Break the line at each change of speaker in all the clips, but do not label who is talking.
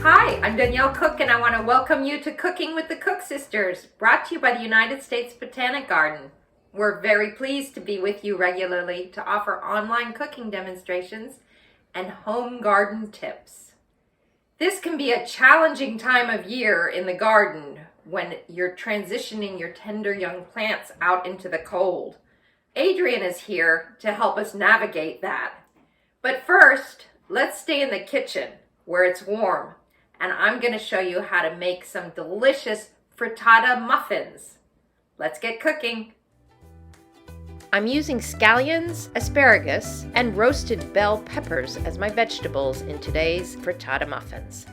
Hi, I'm Danielle Cook and I want to welcome you to Cooking with the Cook Sisters, brought to you by the United States Botanic Garden. We're very pleased to be with you regularly to offer online cooking demonstrations and home garden tips. This can be a challenging time of year in the garden when you're transitioning your tender young plants out into the cold. Adrienne is here to help us navigate that. But first, let's stay in the kitchen where it's warm, and I'm going to show you how to make some delicious frittata muffins. Let's get cooking. I'm using scallions, asparagus, and roasted bell peppers as my vegetables in today's frittata muffins.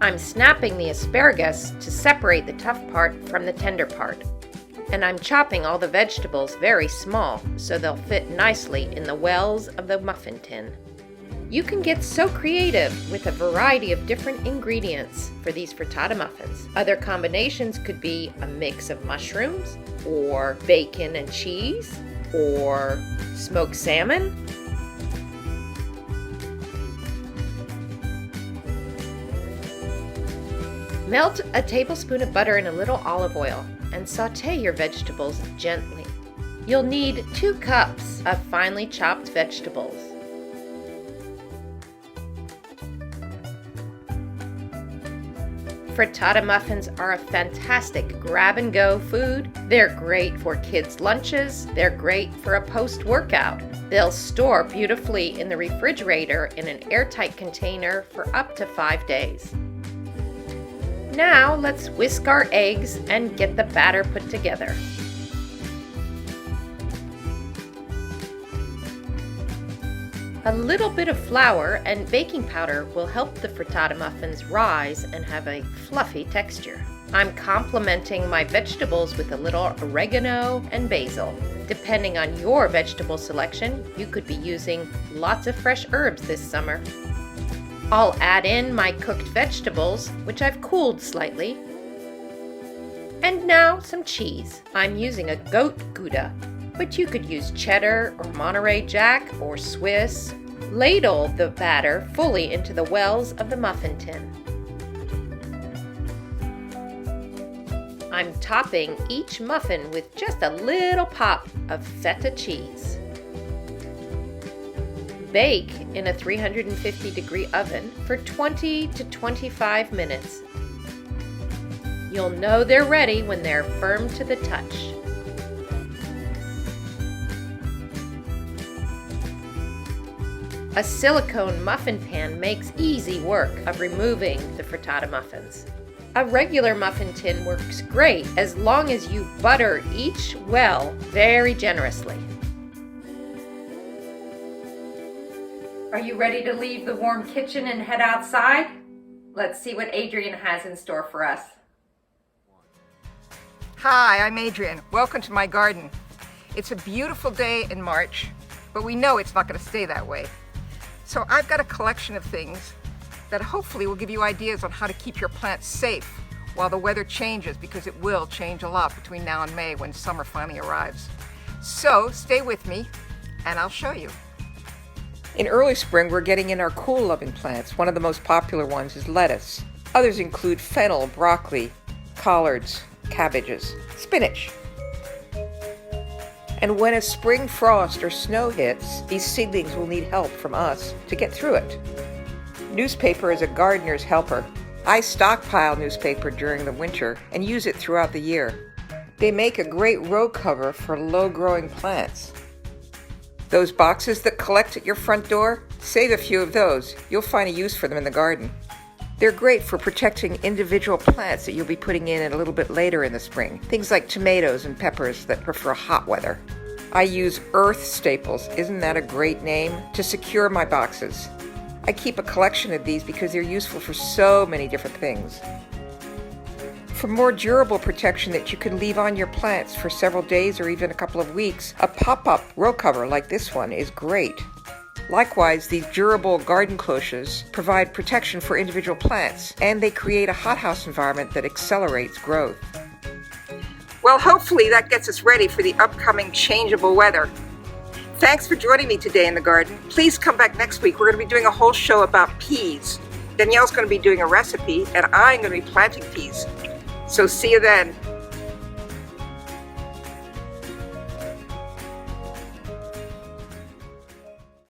I'm snapping the asparagus to separate the tough part from the tender part. And I'm chopping all the vegetables very small so they'll fit nicely in the wells of the muffin tin. You can get so creative with a variety of different ingredients for these frittata muffins. Other combinations could be a mix of mushrooms, or bacon and cheese, or smoked salmon. Melt a tablespoon of butter in a little olive oil and saute your vegetables gently. You'll need 2 cups of finely chopped vegetables. Frittata muffins are a fantastic grab-and-go food. They're great for kids' lunches. They're great for a post-workout. They'll store beautifully in the refrigerator in an airtight container for up to 5 days. Now let's whisk our eggs and get the batter put together. A little bit of flour and baking powder will help the frittata muffins rise and have a fluffy texture. I'm complementing my vegetables with a little oregano and basil. Depending on your vegetable selection, you could be using lots of fresh herbs this summer. I'll add in my cooked vegetables, which I've cooled slightly. And now some cheese. I'm using a goat Gouda, but you could use cheddar or Monterey Jack or Swiss. Ladle the batter fully into the wells of the muffin tin. I'm topping each muffin with just a little pop of feta cheese. Bake in a 350-degree oven for 20 to 25 minutes. You'll know they're ready when they're firm to the touch. A silicone muffin pan makes easy work of removing the frittata muffins. A regular muffin tin works great as long as you butter each well very generously. Are you ready to leave the warm kitchen and head outside? Let's see what Adrienne has in store for us.
Hi, I'm Adrienne. Welcome to my garden. It's a beautiful day in March, but we know it's not going to stay that way. So I've got a collection of things that hopefully will give you ideas on how to keep your plants safe while the weather changes, because it will change a lot between now and May when summer finally arrives. So stay with me and I'll show you.
In early spring, we're getting in our cool-loving plants. One of the most popular ones is lettuce. Others include fennel, broccoli, collards, cabbages, spinach. And when a spring frost or snow hits, these seedlings will need help from us to get through it. Newspaper is a gardener's helper. I stockpile newspaper during the winter and use it throughout the year. They make a great row cover for low-growing plants. Those boxes that collect at your front door, save a few of those. You'll find a use for them in the garden. They're great for protecting individual plants that you'll be putting in a little bit later in the spring. Things like tomatoes and peppers that prefer hot weather. I use earth staples, isn't that a great name, to secure my boxes. I keep a collection of these because they're useful for so many different things. For more durable protection that you can leave on your plants for several days or even a couple of weeks, a pop-up row cover like this one is great. Likewise, these durable garden cloches provide protection for individual plants, and they create a hothouse environment that accelerates growth.
Well, hopefully that gets us ready for the upcoming changeable weather.
Thanks for joining me today in the garden. Please come back next week. We're going to be doing a whole show about peas. Danielle's going to be doing a recipe, and I'm going to be planting peas. So see you then.